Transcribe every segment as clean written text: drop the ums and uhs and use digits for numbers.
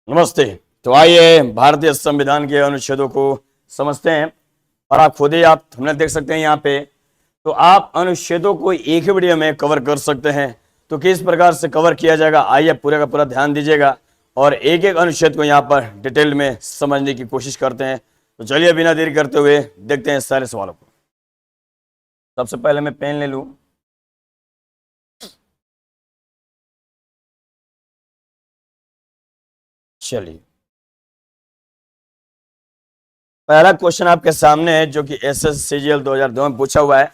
नमस्ते। तो आइए भारतीय संविधान के अनुच्छेदों को समझते हैं। और आप खुद ही आप हमने देख सकते हैं यहाँ पे। तो आप अनुच्छेदों को एक ही वीडियो में कवर कर सकते हैं। तो किस प्रकार से कवर किया जाएगा, आइए पूरे का पूरा ध्यान दीजिएगा और एक एक अनुच्छेद को यहाँ पर डिटेल में समझने की कोशिश करते हैं। तो चलिए बिना देरी करते हुए देखते हैं सारे सवालों को। सबसे पहले मैं पेन ले लूँ। चलिए, पहला क्वेश्चन आपके सामने है जो कि SSCGL 2002 में पूछा हुआ है।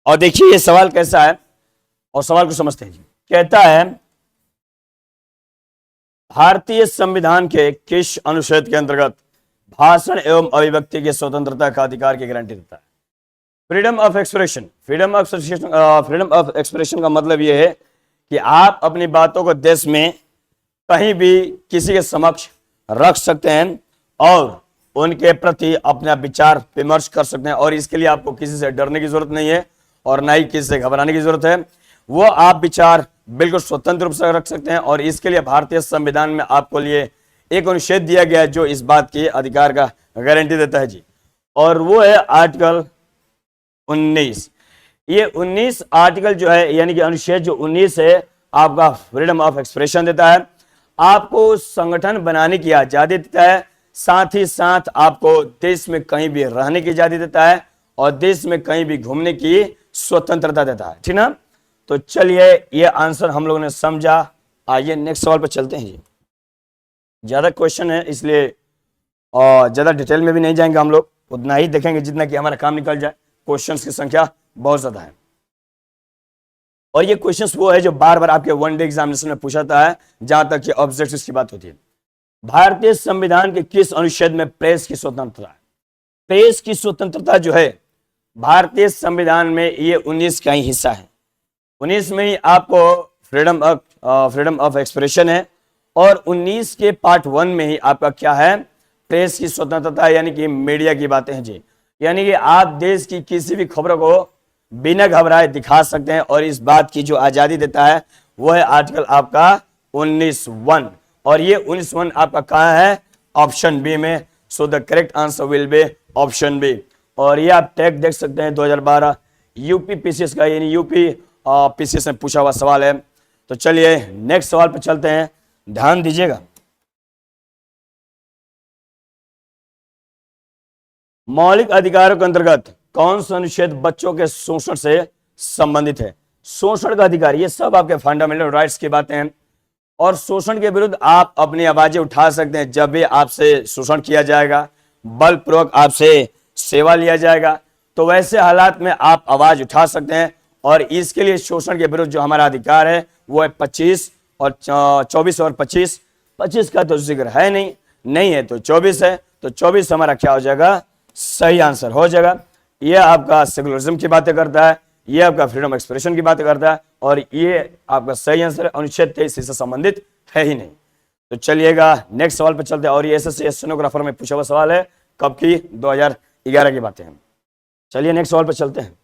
और देखिए ये सवाल कैसा है और सवाल को समझते हैं। कहता है भारतीय संविधान के किस अनुच्छेद के अंतर्गत भाषण एवं अभिव्यक्ति की स्वतंत्रता का अधिकार की गारंटी देता है। Freedom of expression. Freedom of expression का मतलब यह है कि आप अपनी बातों को देश में कहीं भी किसी के समक्ष रख सकते हैं और उनके प्रति अपना विचार विमर्श कर सकते हैं। और इसके लिए आपको किसी से डरने की जरूरत नहीं है और ना ही किसी से घबराने की जरूरत है। वो आप विचार बिल्कुल स्वतंत्र रूप से रख सकते हैं। और इसके लिए भारतीय संविधान में आपको लिए एक अनुच्छेद दिया गया है जो इस बात के अधिकार का गारंटी देता है जी। और वो है आर्टिकल 19। ये 19 आर्टिकल जो है यानी कि अनुच्छेद जो 19 है आपका फ्रीडम ऑफ एक्सप्रेशन देता है, आपको संगठन बनाने की आजादी देता है, साथ ही साथ आपको देश में कहीं भी रहने की आजादी देता है और देश में कहीं भी घूमने की स्वतंत्रता देता है। ठीक ना। तो चलिए ये आंसर हम लोगों ने समझा। आइए नेक्स्ट सवाल पर चलते हैं जी। ज्यादा क्वेश्चन है इसलिए ज्यादा डिटेल में भी नहीं जाएंगे हम लोग, उतना ही देखेंगे जितना कि हमारा काम निकल जाए। क्वेश्चंस की संख्या बहुत ज्यादा है और ये क्वेश्चंस वो है जो बार बार आपके वनडे एग्जामिनेशन में पूछा जाता है जहां तक कि ऑब्जेक्टिव्स की बात होती है। भारतीय संविधान के किस अनुच्छेद में प्रेस की स्वतंत्रता है। प्रेस की स्वतंत्रता जो है भारतीय संविधान में ये 19 का ही हिस्सा है। 19 में ही आपको फ्रीडम ऑफ एक्सप्रेशन है और 19 के पार्ट 1 में ही आपका क्या है, प्रेस की स्वतंत्रता यानी कि मीडिया की बातें हैं जी। यानी कि आप देश की किसी भी खबरों को बिना घबराए दिखा सकते हैं और इस बात की जो आजादी देता है वो है आर्टिकल आपका 19(1) और ये 19(1) आपका कहाँ है, ऑप्शन बी में। So the correct answer will be option B. और ये आप टैग देख सकते हैं 2012 यूपी पीसीएस का, यानी यूपी पीसीएस में पूछा हुआ सवाल है। तो चलिए नेक्स्ट सवाल पर चलते हैं, ध्यान दीजिएगा। मौलिक अधिकारों के अंतर्गत कौन सा अनुच्छेद बच्चों के शोषण से संबंधित है। शोषण का अधिकार, ये सब आपके फंडामेंटल राइट्स की बातें हैं और शोषण के विरुद्ध आप अपनी आवाजें उठा सकते हैं। जब भी आपसे शोषण किया जाएगा, बलपूर्वक आपसे सेवा लिया जाएगा, तो वैसे हालात में आप आवाज उठा सकते हैं। और इसके लिए शोषण के विरुद्ध जो हमारा अधिकार है वो है 25 और 24 और 25। 25 का तो जिक्र है नहीं है तो 24 है। तो 24 हमारा क्या हो जाएगा, सही आंसर हो जाएगा। ये आपका सेकुलरिज्म की बातें करता है, ये आपका फ्रीडम एक्सप्रेशन की बातें करता है और ये आपका सही आंसर अनुच्छेद 23 से संबंधित है ही नहीं। तो चलिएगा नेक्स्ट सवाल पर चलते हैं और ये एसएससी स्टेनोग्राफर में पूछा हुआ सवाल है, कब की, 2011 की बातें हैं। चलिए नेक्स्ट सवाल पर चलते हैं।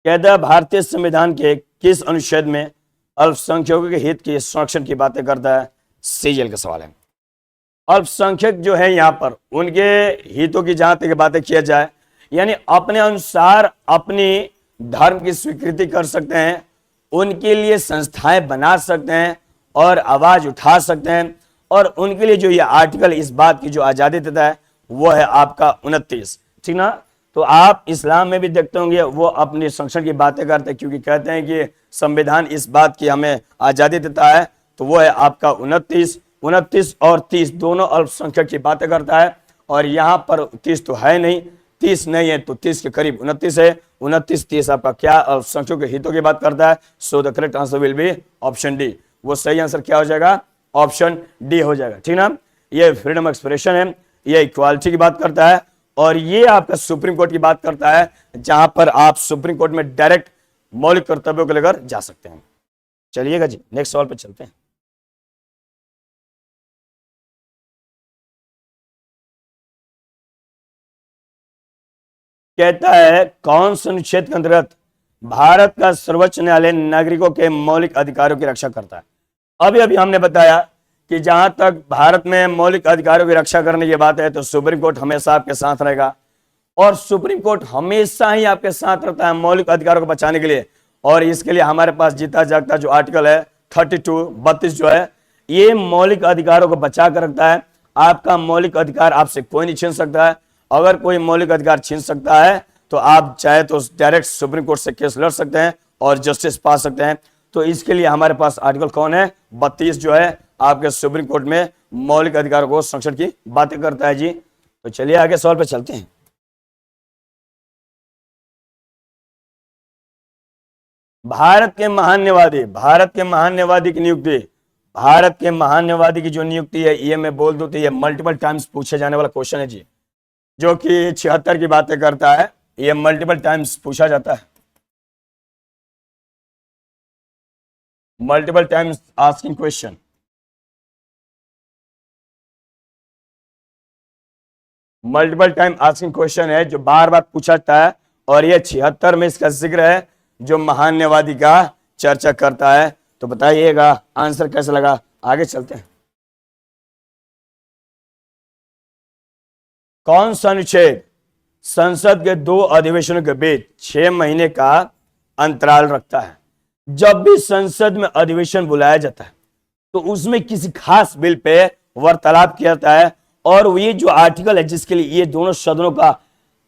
कहता है भारतीय संविधान के किस अनुच्छेद में अल्पसंख्यकों के हित के संरक्षण की बातें करता है। सीजीएल का सवाल है। अल्पसंख्यक जो है यहाँ पर उनके हितों की जहां तक बातें किया जाए, यानी अपने अनुसार अपनी धर्म की स्वीकृति कर सकते हैं, उनके लिए संस्थाएं बना सकते हैं और आवाज उठा सकते हैं। और उनके लिए जो ये आर्टिकल इस बात की जो आजादी देता है वो है आपका 29। ठीक ना। तो आप इस्लाम में भी देखते होंगे वो अपने संरक्षण की बातें करते हैं क्योंकि कहते हैं कि संविधान इस बात की हमें आजादी देता है। तो वो है आपका 29 और 30 दोनों अल्पसंख्यक की बातें करता है और यहाँ पर 30 तो है नहीं, 30 नहीं है तो 30 के करीब 29 है। 29-30 आपका क्या, अल्पसंख्यकों के हितों की बात करता है। सो the correct answer will be option D. वो सही आंसर क्या हो जाएगा, ऑप्शन डी हो जाएगा। ठीक ना। ये फ्रीडम एक्सप्रेशन है, ये इक्वालिटी की बात करता है और ये आपका सुप्रीम कोर्ट की बात करता है जहां पर आप सुप्रीम कोर्ट में डायरेक्ट मौलिक कर्तव्यों को लेकर जा सकते हैं। चलिएगा जी नेक्स्ट सवाल पर चलते हैं। कहता है कौन से अनुच्छेद के अंतर्गत भारत का सर्वोच्च न्यायालय नागरिकों के मौलिक अधिकारों की रक्षा करता है। अभी अभी हमने बताया कि जहां तक भारत में मौलिक अधिकारों की रक्षा करने की बात है तो सुप्रीम कोर्ट हमेशा आपके साथ रहेगा, और सुप्रीम कोर्ट हमेशा ही आपके साथ रहता है मौलिक अधिकारों को बचाने के लिए। और इसके लिए हमारे पास जीता जागता जो आर्टिकल है 32 जो है, ये मौलिक अधिकारों को बचा कर रखता है। आपका मौलिक अधिकार आपसे कोई नहीं छीन सकता है। अगर कोई मौलिक अधिकार छीन सकता है तो आप चाहे तो डायरेक्ट सुप्रीम कोर्ट से केस लड़ सकते हैं और जस्टिस पा सकते हैं। तो इसके लिए हमारे पास आर्टिकल कौन है, 32 जो है आपके सुप्रीम कोर्ट में मौलिक अधिकारों को संरक्षण की बातें करता है जी। तो चलिए आगे सवाल पे चलते हैं। भारत के महान न्यायवादी की नियुक्ति, भारत के महान न्यायवादी की जो नियुक्ति है, ये मैं बोल दूं तो ये मल्टीपल टाइम्स पूछे जाने वाला क्वेश्चन है जी, जो कि 76 की बातें करता है। ये मल्टीपल टाइम्स पूछा जाता है, multiple times asking question. Multiple time asking question है जो बार बार पूछा जाता है, और ये 76 में इसका जिक्र है जो महान न्यायवादी का चर्चा करता है। तो बताइएगा आंसर कैसे लगा, आगे चलते हैं। कौन सा अनुच्छेद संसद के 2 अधिवेशनों के बीच 6 महीने का अंतराल रखता है? जब भी संसद में अधिवेशन बुलाया जाता है तो उसमें किसी खास बिल पे वार्तालाप किया जाता है, और ये जो आर्टिकल है जिसके लिए ये दोनों सदनों का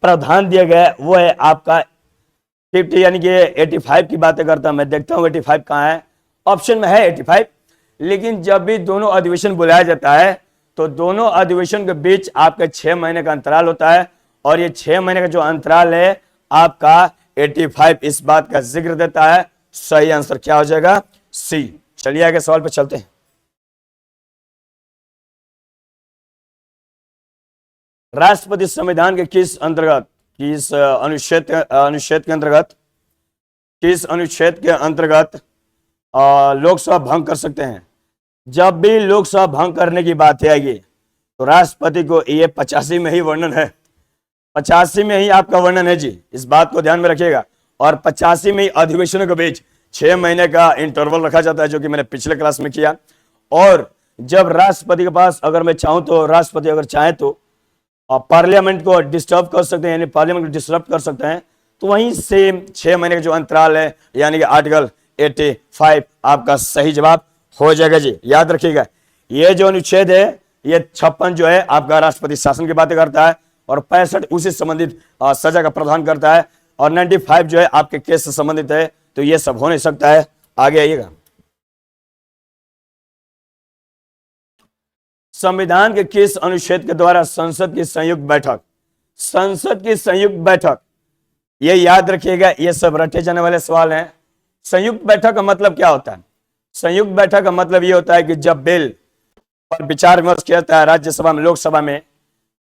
प्रावधान दिया गया है वो है आपका 50 यानी कि 85 की बातें करता है। मैं देखता हूं 85 कहां है, ऑप्शन में है 85। लेकिन जब भी दोनों अधिवेशन बुलाया जाता है तो दोनों अधिवेशन के बीच आपका 6 महीने का अंतराल होता है, और ये 6 महीने का जो अंतराल है आपका 85 इस बात का जिक्र देता है। सही आंसर क्या हो जाएगा, सी। चलिए आगे सवाल पे चलते हैं। राष्ट्रपति संविधान के किस अनुच्छेद के अंतर्गत लोकसभा भंग कर सकते हैं? जब भी लोकसभा भंग करने की बात आएगी तो राष्ट्रपति को ये 85 में ही वर्णन है, 85 में ही आपका वर्णन है जी, इस बात को ध्यान में रखिएगा। और 85 में ही अधिवेशनों के बीच 6 महीने का इंटरवल रखा जाता है, जो कि मैंने पिछले क्लास में किया। और जब राष्ट्रपति के पास, अगर मैं चाहूं तो राष्ट्रपति अगर चाहे तो पार्लियामेंट को डिस्टर्ब कर सकते हैं, यानी पार्लियामेंट को डिस्टर्ब कर सकते हैं, तो वहीं से 6 महीने का जो अंतराल है यानी कि आर्टिकल 85 आपका सही जवाब हो जाएगा जी। याद रखिएगा ये जो अनुच्छेद है, ये 56 जो है आपका राष्ट्रपति शासन की बातें करता है, और 65 उसी संबंधित सजा का प्रावधान करता है, और 95 जो है आपके केस से संबंधित है। तो ये सब हो नहीं सकता है। आगे आइएगा। संविधान के किस अनुच्छेद के द्वारा संसद की संयुक्त बैठक, ये याद रखिएगा, ये सब रटे जाने वाले सवाल हैं। संयुक्त बैठक का मतलब क्या होता है? संयुक्त बैठक का मतलब ये होता है कि जब बिल पर विचार विमर्श किया जाता है राज्यसभा में, लोकसभा में,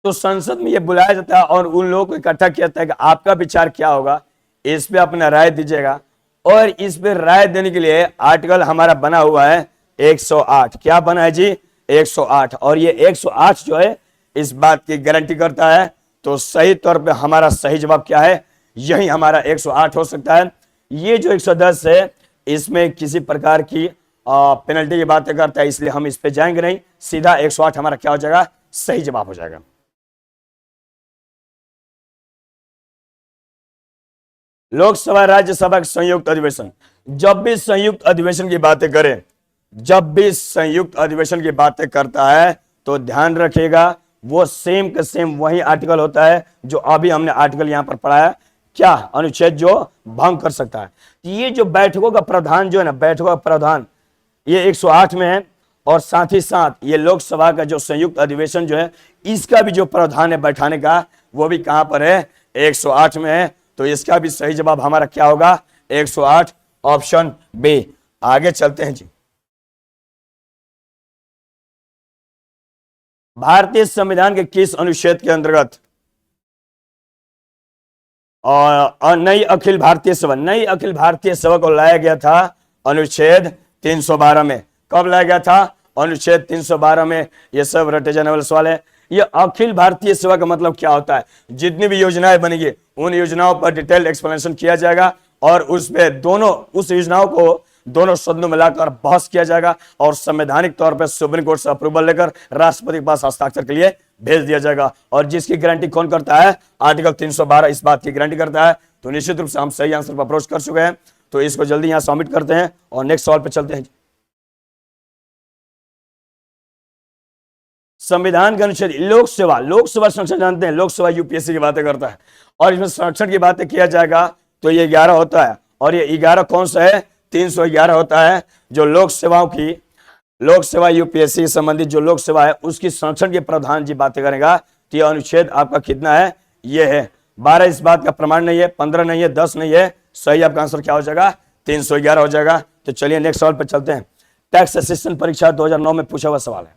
तो संसद में ये बुलाया जाता है और उन लोगों को इकट्ठा किया जाता है कि आपका विचार क्या होगा, इस पे अपना राय दीजिएगा। और इस पे राय देने के लिए आर्टिकल हमारा बना हुआ है 108। क्या बना है जी? 108। और ये 108 जो है इस बात की गारंटी करता है। तो सही तौर पे हमारा सही जवाब क्या है? यही हमारा 108 हो सकता है। ये जो 110 है इसमें किसी प्रकार की पेनल्टी की बातें करता है, इसलिए हम इस पे जाएंगे नहीं। सीधा 108 हमारा क्या हो जाएगा? सही जवाब हो जाएगा। लोकसभा राज्यसभा के संयुक्त अधिवेशन, जब भी संयुक्त अधिवेशन की बातें करें, जब भी संयुक्त अधिवेशन की बातें करता है तो ध्यान रखिएगा वो सेम का सेम वही आर्टिकल होता है जो अभी हमने आर्टिकल यहां पर पढ़ा है। क्या? अनुच्छेद जो भंग कर सकता है। ये जो बैठकों का प्रावधान जो है ना, बैठकों का प्रावधान ये 108 में है, और साथ ही साथ ये लोकसभा का जो संयुक्त अधिवेशन जो है इसका भी जो प्रावधान है बैठाने का, वो भी कहां पर है? 108 में है। तो इसका भी सही जवाब हमारा क्या होगा? 108, ऑप्शन बी। आगे चलते हैं जी। भारतीय संविधान के किस अनुच्छेद के अंतर्गत और नई अखिल भारतीय सभा को लाया गया था? अनुच्छेद 312 में। कब लाया गया था? अनुच्छेद 312 में। ये सब रटे जाने वाले सवाल है। ये अखिल भारतीय सभा का मतलब क्या होता है? जितनी भी योजनाएं बनेगी उन योजनाओं पर डिटेल एक्सप्लेनेशन किया जाएगा, और उस पे दोनों उस योजनाओं को दोनों सदनों में लाकर बहस किया जाएगा और संवैधानिक तौर पर सुप्रीम कोर्ट से अप्रूवल लेकर राष्ट्रपति के पास हस्ताक्षर के लिए भेज दिया जाएगा। और जिसकी गारंटी कौन करता है? आर्टिकल 312 इस बात की गारंटी करता है। तो निश्चित रूप से हम सही आंसर पर अप्रोच कर चुके हैं, तो इसको जल्दी यहां सबमिट करते हैं और नेक्स्ट सवाल पे चलते हैं। संविधान का अनुच्छेद लोकसभा संरक्षण जानते हैं, लोकसभा यूपीएससी की बातें करता है और इसमें संरक्षण की बातें किया जाएगा तो ये 11 होता है और ये 11 कौन सा है? 311 होता है। जो लोकसभा यूपीएससी से संबंधित जो लोकसभा है उसकी संरक्षण के प्रावधान जी बातें करेगा। तो यह अनुच्छेद आपका कितना है? ये है 12। इस बात का प्रमाण नहीं है, 15 नहीं है, 10 नहीं है। सही आपका आंसर क्या हो जाएगा? 311 हो जाएगा। तो चलिए नेक्स्ट सवाल पर चलते हैं। टैक्स असिस्टेंट परीक्षा 2009 में पूछा हुआ सवाल है।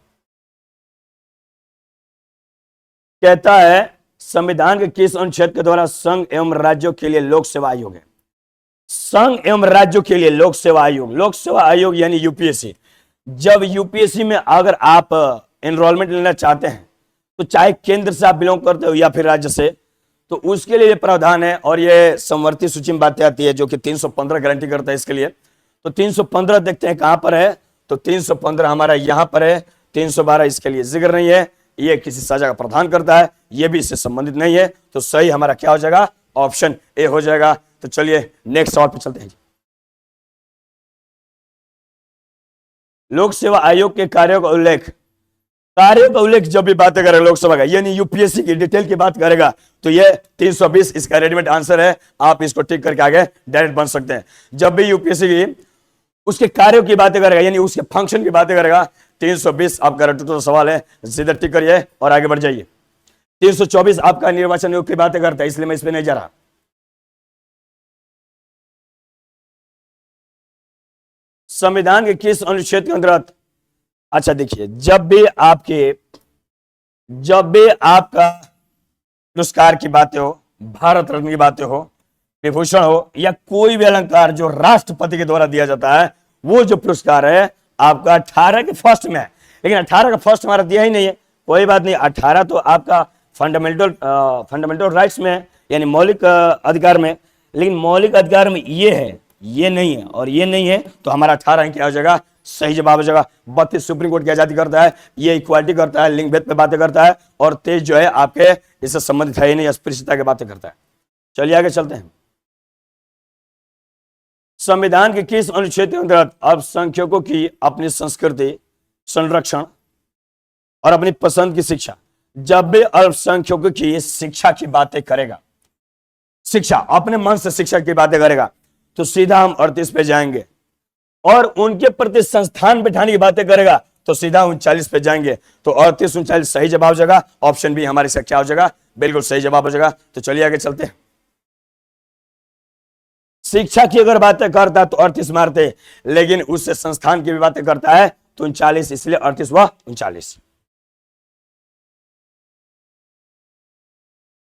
कहता है संविधान के किस अनुच्छेद के द्वारा संघ एवं राज्यों के लिए लोक सेवा आयोग है? संघ एवं राज्यों के लिए लोक सेवा आयोग यानी यूपीएससी। जब यूपीएससी में अगर आप एनरोलमेंट लेना चाहते हैं तो चाहे केंद्र से आप बिलोंग करते हो या फिर राज्य से, तो उसके लिए प्रावधान है और ये समवर्ती सूची में बातें आती है जो कि 315 गारंटी करता है इसके लिए। तो 315 देखते हैं कहां पर है, तो 315 हमारा यहां पर है। 312 इसके लिए जिक्र नहीं है, ये किसी सजा का प्रावधान करता है, ये भी इससे संबंधित नहीं है। तो सही हमारा क्या हो जाएगा? ऑप्शन ए हो जाएगा। तो चलिए नेक्स्ट सवाल पे चलते हैं। लोक सेवा आयोग के कार्यों का उल्लेख जब भी बातें करेगा लोकसभा का यानी यूपीएससी की डिटेल की बात करेगा तो ये 320 इसका रेडीमेड आंसर है। आप इसको टिक करके आगे डायरेक्ट बन सकते हैं। जब भी यूपीएससी की उसके कार्यों की बातें करेगा यानी उसके फंक्शन की बातें करेगा 320 आपका टोटल सवाल है, सीधा टिक करिए और आगे बढ़ जाइए। 324 आपका निर्वाचन आयोग की बातें करता है, इसलिए मैं इस पे नहीं जा रहा। संविधान के किस अनुच्छेद के अंतर्गत? अच्छा देखिए, जब भी आपका पुरस्कार की बातें हो, भारत रत्न की बातें हो, विभूषण हो या कोई भी अलंकार जो राष्ट्रपति के द्वारा दिया जाता है, वो जो पुरस्कार है आपका 18 के फर्स्ट में है। लेकिन 18 का फर्स्ट हमारा दिया ही नहीं है, कोई बात नहीं। 18 तो आपका फंडामेंटल राइट्स में है यानी मौलिक अधिकार में, लेकिन मौलिक अधिकार में ये है, ये नहीं है और ये नहीं है। तो हमारा 18 क्या हो जाएगा? सही जवाब हो जाएगा। 32 सुप्रीम कोर्ट की आजादी करता है, ये इक्वालिटी करता है, लिंग भेद पे बातें करता है और 23 जो है आपके इससे संबंधित है ही नहीं, अस्पृश्यता की बातें करता है। चलिए आगे चलते हैं। संविधान के किस अनुच्छेद के अंतर्गत अल्पसंख्यकों की अपनी संस्कृति, संरक्षण और अपनी पसंद की शिक्षा? जब भी अल्पसंख्यकों की शिक्षा की बातें करेगा, शिक्षा अपने मन से शिक्षा की बातें करेगा, तो सीधा हम 38 पे जाएंगे। और उनके प्रति संस्थान बैठाने की बातें करेगा तो सीधा 39 पे जाएंगे। तो 38 39 सही जवाब हो जाएगा। ऑप्शन बी हमारी से क्या हो जाएगा? बिल्कुल सही जवाब हो जाएगा। तो चलिए आगे चलते हैं। शिक्षा की अगर बातें करता है तो 38 मारते, लेकिन उससे संस्थान की भी बातें करता है तो 39, इसलिए 38 व 39।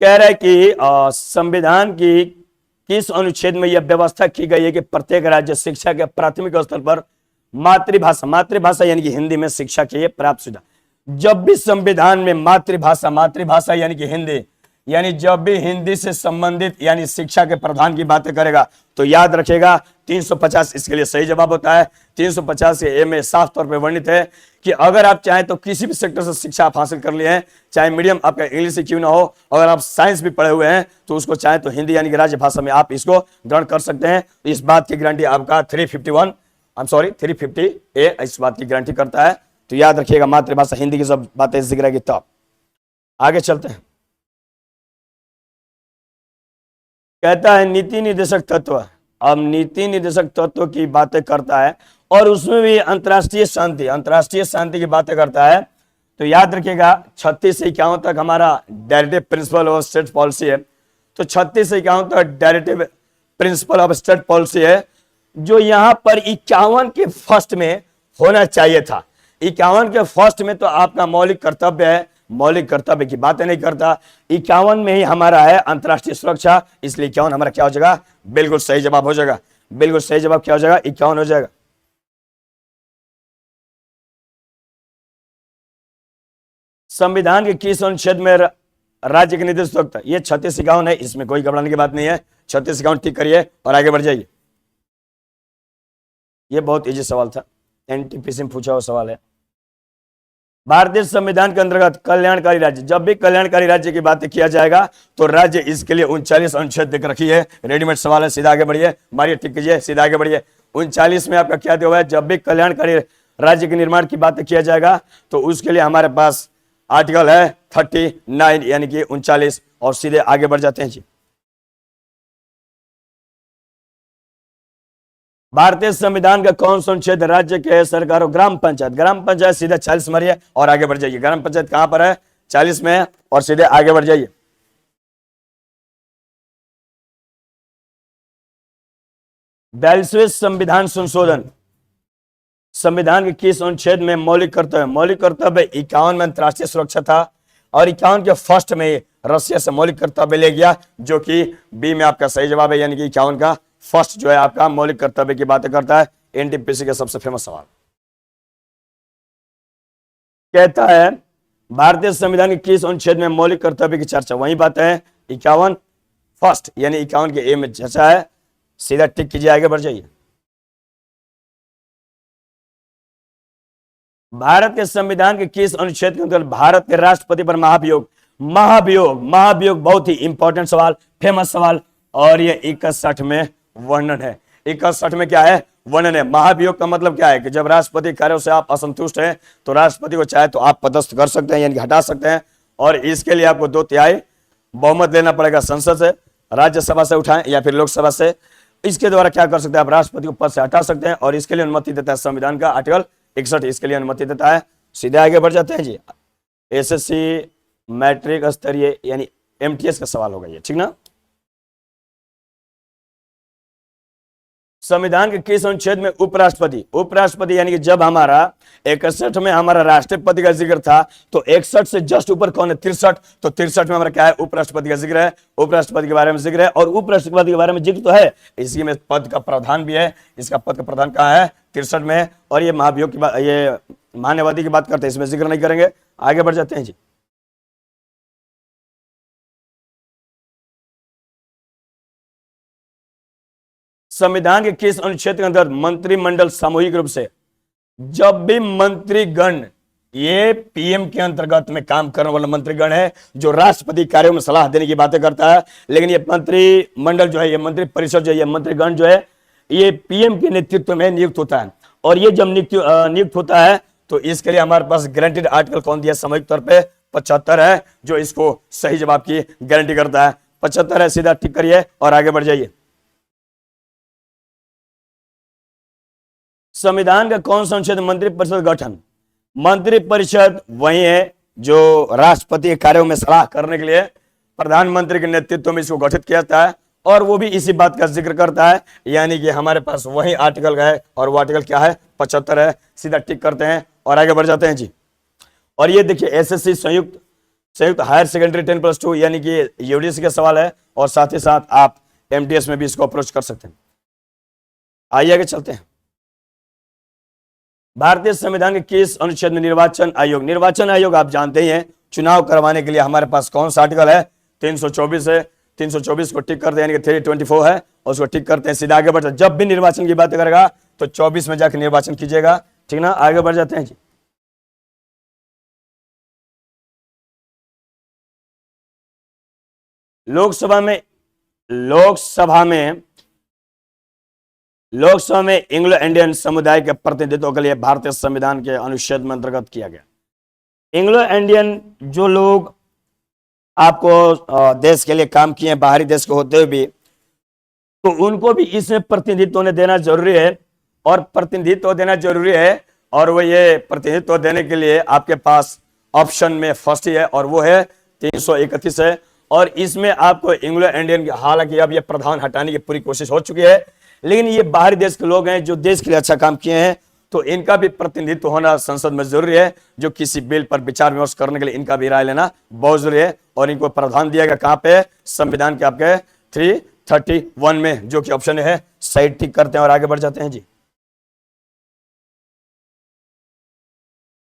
कह रहा है कि संविधान की किस अनुच्छेद में यह व्यवस्था की गई है कि प्रत्येक राज्य शिक्षा के प्राथमिक स्तर पर मातृभाषा यानी कि हिंदी में शिक्षा की प्राप्त सुविधा? जब भी संविधान में मातृभाषा यानी कि हिंदी, यानी जब भी हिंदी से संबंधित यानी शिक्षा के प्रावधान की बातें करेगा तो याद रखेगा 350 इसके लिए सही जवाब होता है। 350 के ए में साफ तौर पे वर्णित है कि अगर आप चाहें तो किसी भी सेक्टर से शिक्षा आप हासिल कर लिए हैं, चाहे मीडियम आपका इंग्लिश क्यों ना हो, अगर आप साइंस भी पढ़े हुए हैं तो उसको चाहे तो हिंदी यानी कि राज्य भाषा में आप इसको ग्रहण कर सकते हैं। इस बात की गारंटी आपका 350 ए इस बात की गारंटी करता है। तो याद रखिएगा मातृभाषा हिंदी की सब बातें जिक्र की। तब आगे चलते हैं। कहता है नीति निर्देशक तत्व। अब नीति निर्देशक तत्व की बातें करता है और उसमें भी अंतर्राष्ट्रीय शांति की बातें करता है। तो याद रखिएगा 36 से 51 तक हमारा directive principle of state policy है। तो 36 से 51 तक directive principle of state policy है, जो यहां पर 51 के फर्स्ट में होना चाहिए था। 51 के फर्स्ट में तो आपका मौलिक कर्तव्य की बातें नहीं करता। 51 में ही हमारा है अंतरराष्ट्रीय सुरक्षा, इसलिए 51 हमारा क्या हो जाएगा? बिल्कुल सही जवाब हो जाएगा। बिल्कुल सही जवाब क्या हो जाएगा? 51 हो जाएगा। संविधान के किस अनुच्छेद में राज्य के निर्देश? ये 36 51 है, इसमें कोई घबराने की बात नहीं है। 36 51 ठीक करिए और आगे बढ़ जाइए। ये बहुत इजी सवाल था, एनटीपीसी में पूछा हुआ सवाल है। भारतीय संविधान के अंतर्गत कल्याणकारी राज्य, जब भी कल्याणकारी राज्य की बात किया जाएगा तो राज्य इसके लिए 39 अनुच्छेद देकर रखी है। रेडीमेड सवाल है, सीधा आगे बढ़िए, मारिए टिक कीजिए, सीधा आगे बढ़िए। 39 में आपका क्या दिया हुआ है, जब भी कल्याणकारी राज्य के निर्माण की बात किया जाएगा तो उसके लिए हमारे पास आर्टिकल है 39 यानी कि 39, और सीधे आगे बढ़ जाते हैं जी। भारतीय संविधान का कौन सा अनुच्छेद राज्य के सरकारों, ग्राम पंचायत, ग्राम पंचायत सीधे 40 मारिए और आगे बढ़ जाइए। ग्राम पंचायत कहां पर है, 40 में है, और सीधे आगे बढ़ जाइए। बयालीसवें संविधान संशोधन संविधान के किस अनुच्छेद में मौलिक कर्तव्य, मौलिक कर्तव्य 51 में अंतरराष्ट्रीय सुरक्षा था, और 51 के फर्स्ट में रशिया से मौलिक कर्तव्य ले गया, जो कि बी में आपका सही जवाब है, यानी कि 51 का फर्स्ट जो है आपका मौलिक कर्तव्य की बातें करता है। एनटीपीसी का सबसे फेमस सवाल कहता है भारतीय संविधान के किस अनुच्छेद में मौलिक कर्तव्य की चर्चा, वही बात है 51 फर्स्ट यानी 51 के ए में चर्चा है। सीधा टिक कीजिए, आगे बढ़ जाइए। भारत के संविधान के किस अनुच्छेद के अंतर्गत भारत के राष्ट्रपति पर महाभियोग, महाभियोग, महाभियोग बहुत ही इंपॉर्टेंट सवाल, फेमस सवाल, और ये 61 में वर्णन है। 61 में क्या है, वर्णन है। महाभियोग का मतलब क्या है कि जब राष्ट्रपति कार्यों से आप असंतुष्ट हैं तो राष्ट्रपति को चाहे तो आप पदस्थ कर सकते हैं, यानी हटा सकते हैं, और इसके लिए आपको 2/3 बहुमत लेना पड़ेगा। संसद से, राज्यसभा से उठाएं या फिर लोकसभा से, इसके द्वारा क्या कर सकते हैं, आप राष्ट्रपति को पद से हटा सकते हैं, और इसके लिए अनुमति देता है संविधान का आर्टिकल 61, इसके लिए अनुमति देता है। सीधे आगे बढ़ जाते हैं जी। एसएससी मैट्रिक स्तरीय यानी एमटीएस का सवाल होगा ये, ठीक ना। संविधान के किस अनुच्छेद में उपराष्ट्रपति, उपराष्ट्रपति यानी कि जब हमारा 61 में हमारा राष्ट्रपति का जिक्र था तो 61 से जस्ट ऊपर कौन है, 63, तो 63 में हमारा क्या है, उपराष्ट्रपति का जिक्र है, उपराष्ट्रपति के बारे में जिक्र है, और उपराष्ट्रपति के बारे में जिक्र तो है, इसी में पद का प्रावधान भी है। इसका पद का प्रावधान कहाँ है, 63 में है। और ये महाभियोग की बात, ये मान्यवादी की बात करते हैं, इसमें जिक्र नहीं करेंगे, आगे बढ़ जाते हैं जी। संविधान के किस अनुच्छेद के अंतर्गत मंत्रिमंडल सामूहिक रूप से, जब भी मंत्रीगण, ये पीएम के अंतर्गत में काम करने वाला मंत्रीगण है जो राष्ट्रपति कार्यों में सलाह देने की बातें करता है, लेकिन ये मंत्रिमंडल जो है, ये मंत्री परिषद जो है, ये मंत्रीगण जो है, ये पीएम के नेतृत्व में नियुक्त होता है। और ये जब नियुक्त होता है तो इसके लिए हमारे पास गारंटीड आर्टिकल कौन दिया, सामूहिक तौर पर 75 है, जो इसको सही जवाब की गारंटी करता है। 75 है, सीधा टिक करिए और आगे बढ़ जाइए। संविधान का कौन सा अनुच्छेद मंत्रिपरिषद गठन, मंत्रिपरिषद वही है जो राष्ट्रपति के कार्यों में सलाह करने के लिए प्रधानमंत्री के नेतृत्व में इसको गठित किया जाता है, और वो भी इसी बात का जिक्र करता है, यानी कि हमारे पास वही आर्टिकल है, और वो आर्टिकल क्या है, 75 है। सीधा टिक करते हैं और आगे बढ़ जाते हैं जी। और ये देखिए एसएससी संयुक्त हायर सेकेंडरी 10+2 यानी कि यूडीसी का सवाल है, और साथ ही साथ आप एमटीएस में भी इसको अप्रोच कर सकते हैं। आइए आगे चलते हैं। भारतीय संविधान के किस अनुच्छेद में निर्वाचन आयोग, निर्वाचन आयोग आप जानते ही हैं, चुनाव करवाने के लिए हमारे पास कौन सा आर्टिकल है, 324 है। 324 को टिक करते हैं, यानी कि 324 है, और उसको टिक करते हैं, सीधा आगे बढ़ते हैं। जब भी निर्वाचन की बात करेगा तो 24 में जाकर निर्वाचन कीजिएगा, ठीक ना। आगे बढ़ जाते हैं जी। लोकसभा में एंग्लो इंडियन समुदाय के प्रतिनिधित्व के लिए भारतीय संविधान के अनुच्छेद में अंतर्गत किया गया। एंग्लो इंडियन जो लोग आपको देश के लिए काम किए हैं, बाहरी देश के होते हुए भी, तो उनको भी इसमें प्रतिनिधित्व देना जरूरी है, और प्रतिनिधित्व देना जरूरी है। और वो ये प्रतिनिधित्व देने के लिए आपके पास ऑप्शन में फर्स्ट ही है, और वो है 331 है। और इसमें आपको एंग्लो इंडियन, हालांकि अब ये प्रधान हटाने की पूरी कोशिश हो चुकी है, लेकिन ये बाहरी देश के लोग हैं जो देश के लिए अच्छा काम किए हैं, तो इनका भी प्रतिनिधित्व होना संसद में जरूरी है। जो किसी बिल पर विचार विमर्श करने के लिए इनका भी राय लेना बहुत जरूरी है, और इनको प्रावधान दिया गया कहां पे, संविधान के आपके 331 में, जो कि ऑप्शन है। सही टिक करते हैं और आगे बढ़ जाते हैं जी।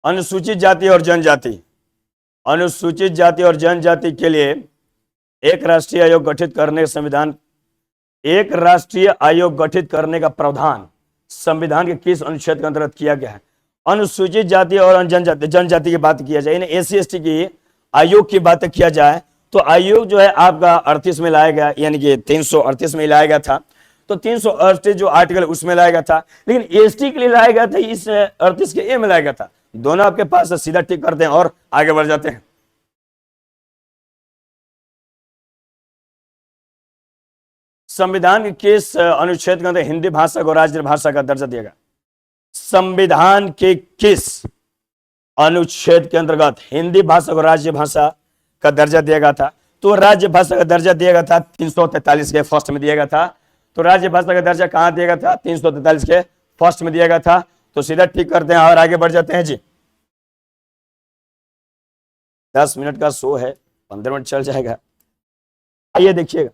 अनुसूचित जाति और जनजाति, अनुसूचित जाति और जनजाति के लिए एक राष्ट्रीय आयोग गठित करने संविधान, एक राष्ट्रीय आयोग गठित करने का प्रावधान संविधान के किस अनुच्छेद के अंतर्गत किया गया है? अनुसूचित जाति और जनजाति की बात किया जाए, एससी एसटी की आयोग की बात किया जाए तो आयोग जो है आपका 38 में लाया गया, यानी कि 338 में लाया गया था। तो 338 जो आर्टिकल उसमें लाया गया था, लेकिन एसटी के लिए लाया गया था इस 38 के ए में लाया गया था। दोनों आपके पास सीधा टिक करते हैं और आगे बढ़ जाते हैं। संविधान के किस अनुच्छेद के अंदर हिंदी भाषा को राज्य भाषा का दर्जा दिया गया? संविधान के किस अनुच्छेद के अंतर्गत हिंदी भाषा को राज्य भाषा का दर्जा दिया गया था? तो राज्य भाषा का दर्जा दिया गया था 343 के फर्स्ट में दिया गया था। तो राज्य भाषा का दर्जा कहां दिया गया था? 343 के फर्स्ट में दिया गया था। तो सीधा ठीक करते हैं और आगे बढ़ जाते हैं जी। 10 मिनट का शो है, 15 मिनट चल जाएगा। आइए देखिएगा,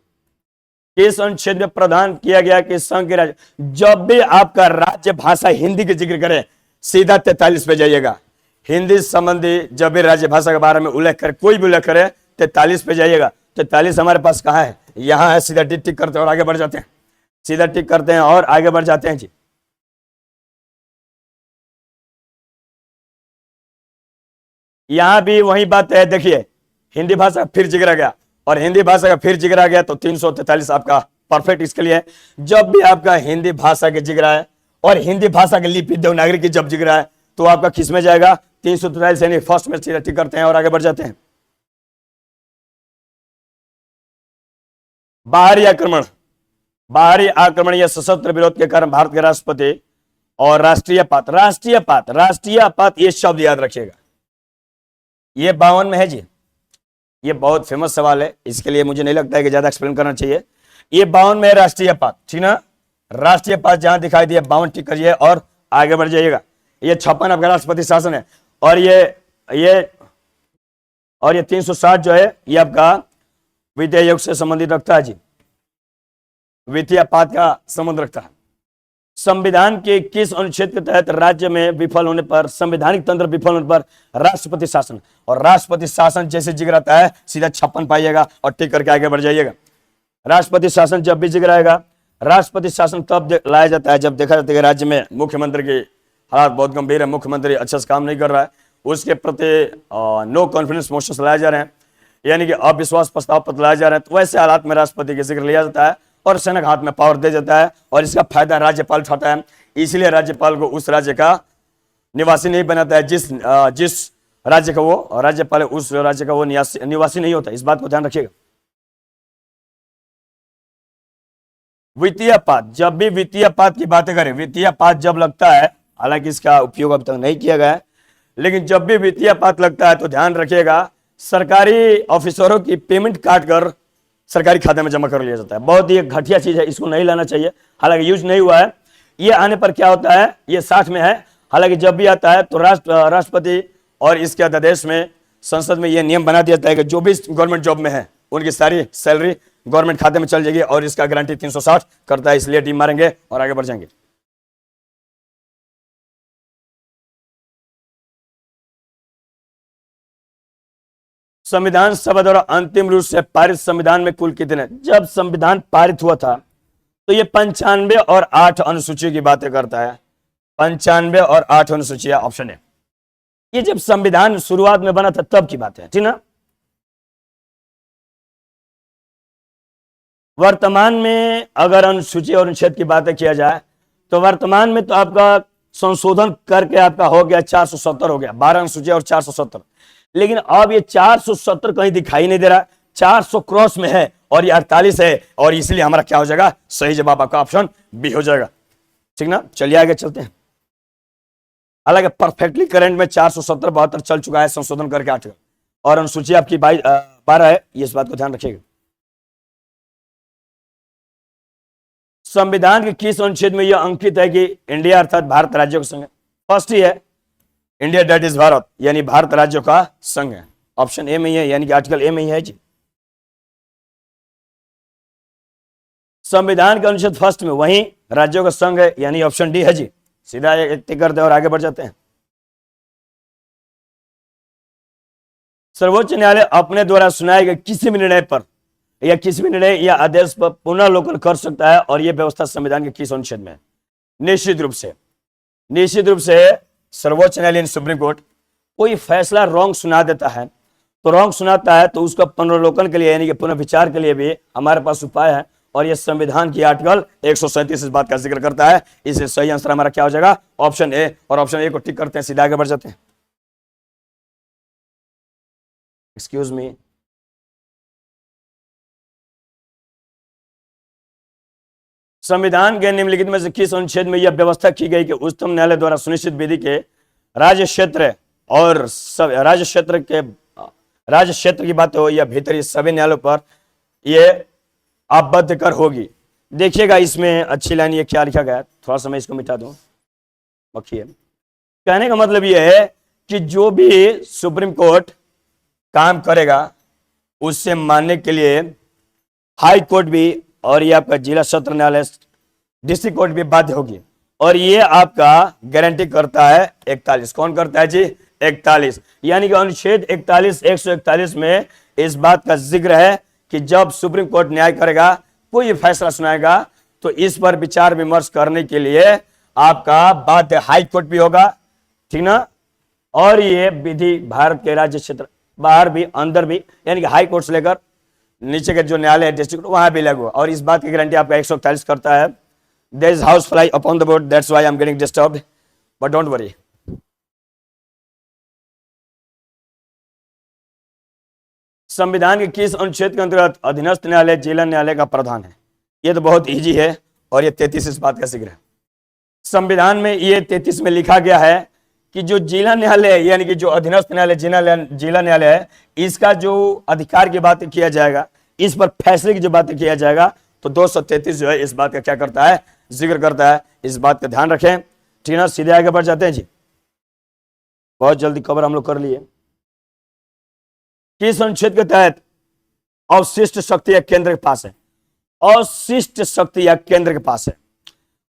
किस अनुच्छेद में प्रावधान किया गया कि संघ के राज्य, जब भी आपका राज्य भाषा हिंदी के जिक्र करे सीधा 43 पे जाइएगा। हिंदी संबंधी जब भी राज्य भाषा के बारे में उल्लेख करे, कोई भी उल्लेख करे 43 पे जाइएगा। 43 हमारे पास कहाँ है? यहाँ है। सीधा टिक करते हैं और आगे बढ़ जाते हैं। सीधा टिक करते हैं और आगे बढ़ जाते हैं जी। यहां भी वही बात है, देखिए हिंदी भाषा फिर जिक्र गया और हिंदी भाषा का फिर जिक्र गया तो 343 आपका परफेक्ट इसके लिए। जब भी आपका हिंदी भाषा के जिक्र है और हिंदी भाषा की लिपि देवनागरी की जब जिक्र है तो आपका किस में जाएगा? 343 यानी फर्स्ट में सीधा टिक करते हैं और आगे बढ़ जाते हैं। बाहरी आक्रमण, बाहरी आक्रमण या सशस्त्र विरोध के कारण भारत के राष्ट्रपति और राष्ट्रीयपात, राष्ट्रीयपात ये शब्द याद रखिएगा। ये 52 में है जी। ये बहुत फेमस सवाल है, इसके लिए मुझे नहीं लगता है कि ज्यादा एक्सप्लेन करना चाहिए। ये 52 में है राष्ट्रीयपात, ठीक ना? राष्ट्रीयपात जहां दिखाई दिया 52 टिक करिए और आगे बढ़ जाइएगा। ये 56 आपका राष्ट्रपति शासन है और ये 360 जो है ये आपका वित्तीय आयोग से संबंधित रखता है जी, वित्तीय पात का संबंध रखता है। संविधान के किस अनुच्छेद के तहत राज्य में विफल होने पर, संवैधानिक तंत्र विफल होने पर राष्ट्रपति शासन, और राष्ट्रपति शासन जैसे जिक्र आता है सीधा 56 पाइएगा और टिक करके आगे बढ़ जाइएगा। राष्ट्रपति शासन जब भी जिक्र आएगा, राष्ट्रपति शासन तब लाया जाता है जब देखा जाता है कि राज्य में मुख्यमंत्री की हालात बहुत गंभीर है, मुख्यमंत्री अच्छे से काम नहीं कर रहा है, उसके प्रति नो कॉन्फिडेंस मोशन लाए जा रहे हैं, यानी कि अविश्वास प्रस्ताव पत्र लाए जा रहे हैं। तो वैसे हालात में राष्ट्रपति के जिक्र लिया जाता है और सेना हाथ में पावर दे जाता है और इसका फायदा राज्यपाल उठाता है। इसलिए राज्यपाल को उस राज्य का निवासी नहीं बनाता है, जिस राज्य का वो राज्यपाल है उस राज्य का वो निवासी नहीं होता। इस बात को ध्यान रखिएगा। वित्तीय पात, जब भी वित्तीय पात की बातें करें, वित्तीय पात जब लगता है, हालांकि इसका उपयोग अब तक नहीं किया गया है, लेकिन जब भी वित्तीय पात लगता है तो ध्यान रखिएगा सरकारी ऑफिसरों की पेमेंट काट कर सरकारी खाते में जमा कर लिया जाता है। बहुत ही घटिया चीज है, इसको नहीं लाना चाहिए। हालांकि यूज नहीं हुआ है। ये आने पर क्या होता है, ये 60 में है। हालांकि जब भी आता है तो राष्ट्रपति और इसके अध्यादेश में संसद में यह नियम बना दिया जाता है कि जो भी गवर्नमेंट जॉब में है उनकी सारी सैलरी गवर्नमेंट खाते में चल जाएगी और इसका गारंटी 360 करता है। इसलिए टीम मारेंगे और आगे बढ़ जाएंगे। संविधान सभा द्वारा अंतिम रूप से पारित संविधान में कुल कितने, जब संविधान पारित हुआ था तो ये 95 और 8 अनुसूची की बातें करता है। 95 और 8 अनुसूचियां ऑप्शन है। ये जब संविधान शुरुआत में बना था तब की बात है, ठीक ना? वर्तमान में अगर अनुसूची और अनुच्छेद की बातें किया जाए तो वर्तमान में तो आपका संशोधन करके आपका हो गया 470 हो गया, 12 अनुसूची और 470। लेकिन अब ये 470 कहीं दिखाई नहीं दे रहा, 400 क्रॉस में है और ये 48 है और इसलिए हमारा क्या हो जाएगा, सही जवाब आपका ऑप्शन बी हो जाएगा, ठीक ना? चलिए आगे चलते हैं। हालांकि परफेक्टली करंट में 470 72 चल चुका है संशोधन करके 8 और अनुसूची आपकी 12 है, ये इस बात को ध्यान रखिएगा। संविधान के किस अनुच्छेद में यह अंकित है कि इंडिया अर्थात भारत राज्यों का संघ है? फर्स्ट ही है, इंडिया दैट इज भारत, यानी भारत राज्यों का संघ है। ऑप्शन ए में ही है, यानी कि आर्टिकल ए में ही है जी। संविधान के अनुच्छेद फर्स्ट में वही राज्यों का संघ है, यानी ऑप्शन डी है जी। सीधा एक टिक करते हैं और आगे बढ़ जाते हैं। सर्वोच्च न्यायालय अपने द्वारा सुनाए गए किसी भी निर्णय पर या किसी भी निर्णय या आदेश पर पुनर्लोकन कर सकता है और यह व्यवस्था संविधान के किस अनुच्छेद में है? निश्चित रूप से सर्वोच्च न्यायालय सुप्रीम कोर्ट कोई फैसला रॉन्ग सुना देता है, तो रॉन्ग सुनाता है तो उसका पुनर्लोकन के लिए यानी कि पुनर्विचार के लिए भी हमारे पास उपाय है, और ये संविधान की आर्टिकल 137 इस बात का जिक्र करता है। इसलिए सही आंसर हमारा क्या हो जाएगा? Option A. और ऑप्शन ए को टिक करते हैं, सीधा आगे बढ़ जाते हैं। एक्सक्यूज मी, संविधान के निम्नलिखित में से किस अनुच्छेद में यह व्यवस्था की गई कि उच्चतम न्यायालय द्वारा सुनिश्चित विधि के राज्य क्षेत्र और सब राज्य क्षेत्र की बात हो या भीतरी सभी न्यायालयों पर यह आबद्ध कर होगी? देखिएगा इसमें अच्छी लाइन ये क्या लिखा गया है, थोड़ा सा मैं इसको मिटा दूं। देखिए, कहने का मतलब यह है कि जो भी सुप्रीम कोर्ट काम करेगा उससे मानने के लिए हाई कोर्ट भी और ये आपका जिला सत्र न्यायालय डिस्ट्रिक्ट कोर्ट भी बाध्य होगी, और ये आपका गारंटी करता है 41। कौन करता है जी? 41। यानी कि अनुच्छेद 41 141 में इस बात का जिक्र है कि जब सुप्रीम कोर्ट न्याय करेगा, कोई फैसला सुनाएगा, तो इस पर विचार विमर्श करने के लिए आपका बाध्य हाई कोर्ट भी होगा, ठीक ना? और ये विधि भारत के राज्य क्षेत्र बाहर भी अंदर भी यानी कि हाई कोर्ट से लेकर नीचे के जो न्यायालय है डिस्ट्रिक्ट वहां भी लागू, और इस बात की गारंटी आपका 141 करता है। There is house fly upon the board, that's why I am getting disturbed, but don't worry. संविधान के किस अनुच्छेद के अंतर्गत अधीनस्थ न्यायालय जिला न्यायालय का प्रधान है? ये तो बहुत इजी है, और ये 33 इस बात का जिक्र है। संविधान में ये 33 में लिखा गया है कि जो जिला न्यायालय है यानी कि जो अधीनस्थ न्यायालय जिला न्यायालय है, इसका जो अधिकार की बात किया जाएगा, इस पर फैसले की जो बात किया जाएगा, तो 233 जो है इस बात का क्या करता है? जिक्र करता है। इस बात का ध्यान रखें, ठीक ना? सीधे आगे बढ़ जाते हैं जी, बहुत जल्दी कवर हम लोग कर लिए। किस अनुच्छेद के तहत अवशिष्ट शक्ति या केंद्र के पास है? अवशिष्ट शक्ति या केंद्र के पास है।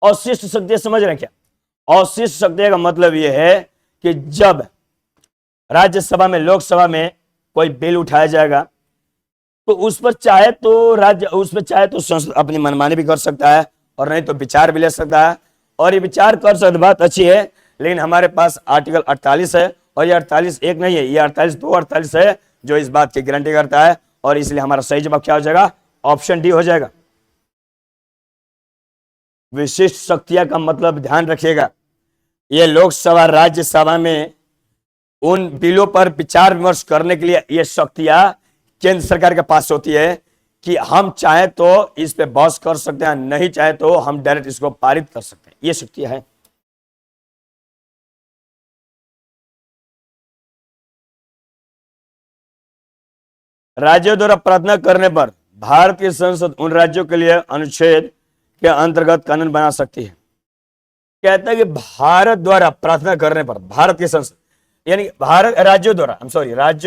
अवशिष्ट शक्ति समझ रहे हैं क्या? अवशिष्ट शक्ति का मतलब यह है कि जब राज्यसभा में लोकसभा में कोई बिल उठाया जाएगा, तो उस पर चाहे तो संसद अपनी मनमानी भी कर सकता है, और नहीं तो विचार भी ले सकता है, और ये विचार कर सकता, बात अच्छी है, लेकिन हमारे पास आर्टिकल 48 है, और ये 48 एक नहीं है, ये 48 2 48 है जो इस बात की गारंटी करता है, और इसलिए हमारा सही जवाब क्या हो जाएगा? ऑप्शन डी हो जाएगा। विशिष्ट शक्तियां का मतलब ध्यान रखिएगा, ये लोकसभा राज्यसभा में उन बिलों पर विचार विमर्श करने के लिए ये शक्तियां केंद्र सरकार के पास होती है कि हम चाहे तो इस पे बहस कर सकते हैं, नहीं चाहे तो हम डायरेक्ट इसको पारित कर सकते हैं, ये शक्तियां है। राज्यों द्वारा प्रार्थना करने पर भारत की संसद उन राज्यों के लिए अनुच्छेद के अंतर्गत कानून बना सकती है। कहता है कि भारत द्वारा प्रार्थना करने पर भारत की संसद यानी भारत राज्यों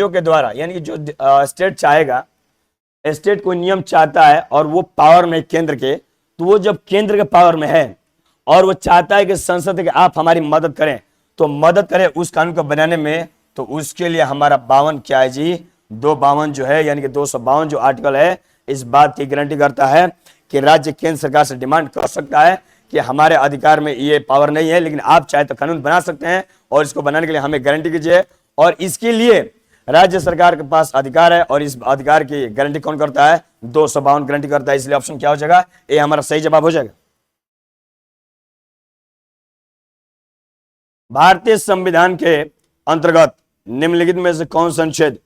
के द्वारा यानी कि जो स्टेट चाहेगा, स्टेट कोई नियम चाहता है और वो पावर में केंद्र के, तो वो जब केंद्र के पावर में है और वो चाहता है कि संसद के आप हमारी मदद करें, तो मदद करें उस कानून को बनाने में, तो उसके लिए हमारा 52 क्या है जी? 252 जो है यानी कि 252 जो आर्टिकल है इस बात की गारंटी करता है कि राज्य केंद्र सरकार से डिमांड कर सकता है कि हमारे अधिकार में ये पावर नहीं है, लेकिन आप चाहे तो कानून बना सकते हैं और इसको बनाने के लिए हमें गारंटी कीजिए, और इसके लिए राज्य सरकार के पास अधिकार है, और इस अधिकार की गारंटी कौन करता है? 252 गारंटी करता है। इसलिए ऑप्शन क्या हो जाएगा? ये हमारा सही जवाब हो जाएगा। भारतीय संविधान के अंतर्गत निम्नलिखित में से कौन सा अनुच्छेद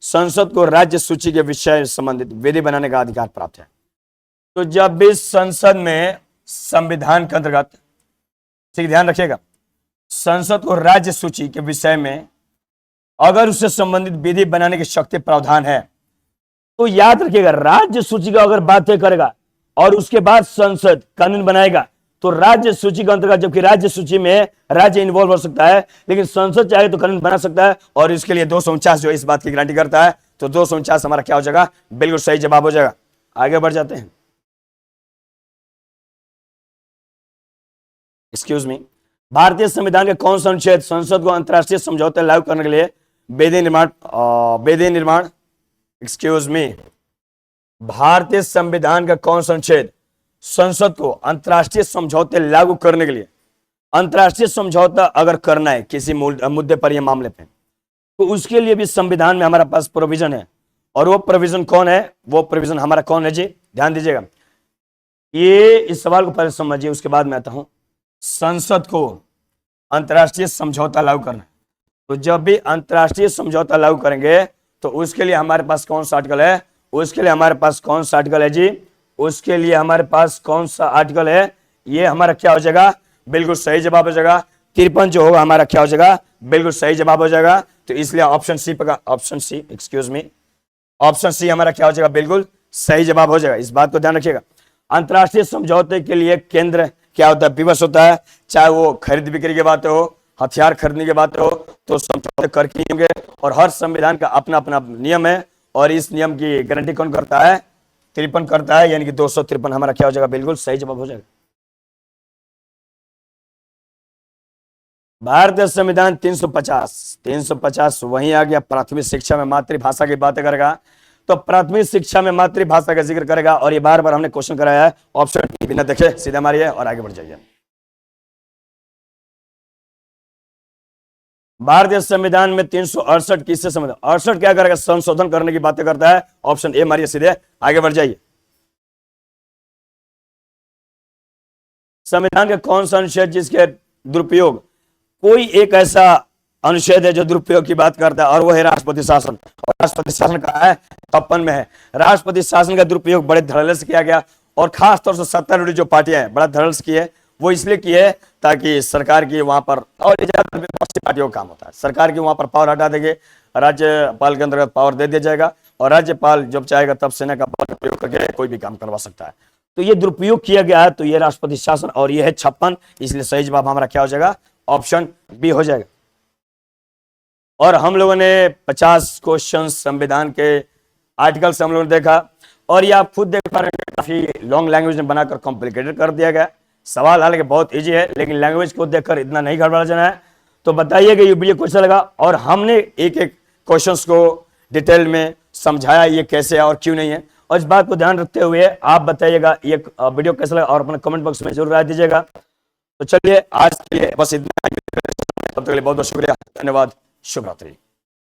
संसद को राज्य सूची के विषय संबंधित विधि बनाने का अधिकार प्राप्त है? तो जब भी संसद में संविधान के अंतर्गत, ठीक ध्यान रखिएगा, संसद को राज्य सूची के विषय में अगर उससे संबंधित विधि बनाने की शक्ति प्रावधान है, तो याद रखिएगा राज्य सूची का अगर बात करेगा और उसके बाद संसद कानून बनाएगा, तो राज्य सूची के अंतर्गत, जबकि राज्य सूची में राज्य इन्वॉल्व हो सकता है, लेकिन संसद चाहे तो कानून बना सकता है, और इसके लिए 249 जो इस बात की गारंटी करता है। तो 249 हमारा क्या हो जाएगा? बिल्कुल सही जवाब हो जाएगा। आगे बढ़ जाते हैं। एक्सक्यूज मी, भारतीय संविधान के कौन सा अनुच्छेद संसद को अंतरराष्ट्रीय समझौते लागू करने के लिए विधि निर्माण एक्सक्यूज मी, भारतीय संविधान का कौन सा अनुच्छेद संसद को अंतर्राष्ट्रीय समझौते लागू करने के लिए, अंतर्राष्ट्रीय समझौता अगर करना है किसी मुद्दे पर या मामले पे, तो उसके लिए भी संविधान में हमारे पास प्रोविजन है। और वो प्रोविजन कौन है? वो प्रोविजन हमारा कौन है जी? ध्यान दीजिएगा, ये इस सवाल को पहले समझिए, उसके बाद मैं आता हूं। संसद को अंतर्राष्ट्रीय समझौता लागू करना, तो जब भी अंतर्राष्ट्रीय समझौता लागू करेंगे तो उसके लिए हमारे पास कौन सा आर्टिकल है? उसके लिए हमारे पास कौन सा आर्टिकल है जी? उसके लिए हमारे पास कौन सा आर्टिकल है? ये हमारा क्या हो जाएगा? बिल्कुल सही जवाब हो जाएगा। 53 जो होगा हमारा क्या हो जाएगा? बिल्कुल सही जवाब हो जाएगा। तो इसलिए ऑप्शन सी पर, option C, excuse me, option C हमारा क्या हो जाएगा? बिल्कुल सही जवाब हो जाएगा। इस बात को ध्यान रखिएगा। अंतर्राष्ट्रीय समझौते के लिए केंद्र क्या होता है? विवश होता है। चाहे वो खरीद बिक्री की बात हो, हथियार खरीदने की बात हो, तो समझौते करके ही होंगे। और हर संविधान का अपना अपना नियम है, और इस नियम की गारंटी कौन करता है? 53 करता है, यानी कि 253 हमारा क्या हो जाएगा? बिल्कुल सही जवाब हो जाएगा। भारतीय संविधान 350 वहीं आ गया। प्राथमिक शिक्षा में मातृभाषा की बातें करेगा, तो प्राथमिक शिक्षा में मातृभाषा का जिक्र करेगा। और ये बार बार हमने क्वेश्चन कराया है। ऑप्शन बिना देखे सीधा मारिए और आगे बढ़ जाइए। भारतीय संविधान में 368 किससे संबंधित? 68 क्या करेगा? संशोधन करने की बातें करता है। ऑप्शन ए मारिए, सीधे आगे बढ़ जाइए। संविधान के कौन सा अनुच्छेद जिसके दुरुपयोग, कोई एक ऐसा अनुच्छेद है जो दुरुपयोग की बात करता है, और वो है राष्ट्रपति शासन। और राष्ट्रपति शासन कहाँ है? 56 में है। राष्ट्रपति शासन का दुरुपयोग बड़े धड़ल्ले से किया गया, और खास तौर से सत्तारूढ़ जो पार्टियां हैं बड़ा धड़ल्ले से की है। वो इसलिए की है ताकि सरकार की वहां पर, और पार्टियों का काम होता है, सरकार की वहां पर पावर हटा देंगे, राज्यपाल के अंतर्गत पावर दे दिया जाएगा, और राज्यपाल जब चाहेगा तब सेना का बल प्रयोग करके कोई भी काम करवा सकता है। तो ये दुरुपयोग किया गया है, तो ये राष्ट्रपति शासन, और ये है 56। इसलिए सही जवाब हमारा क्या हो जाएगा? ऑप्शन बी हो जाएगा। और हम लोगों ने 50 क्वेश्चन संविधान के आर्टिकल से हम लोगों ने देखा, और ये आप खुद देख पा रहे हैं, काफी लॉन्ग लैंग्वेज में बनाकर कॉम्प्लिकेटेड कर दिया गया। सवाल हालांकि बहुत इजी है, लेकिन लैंग्वेज को देखकर इतना नहीं गड़बड़ा जाना है। तो बताइएगा ये वीडियो कैसा लगा, और हमने एक एक क्वेश्चंस को डिटेल में समझाया ये कैसे है और क्यों नहीं है। और इस बात को ध्यान रखते हुए आप बताइएगा ये वीडियो कैसा लगा, और अपने कमेंट बॉक्स में जरूर राय दीजिएगा। तो चलिए आज के लिए बस इतना। तब तक के लिए बहुत बहुत शुक्रिया, धन्यवाद, शुभ रात्रि।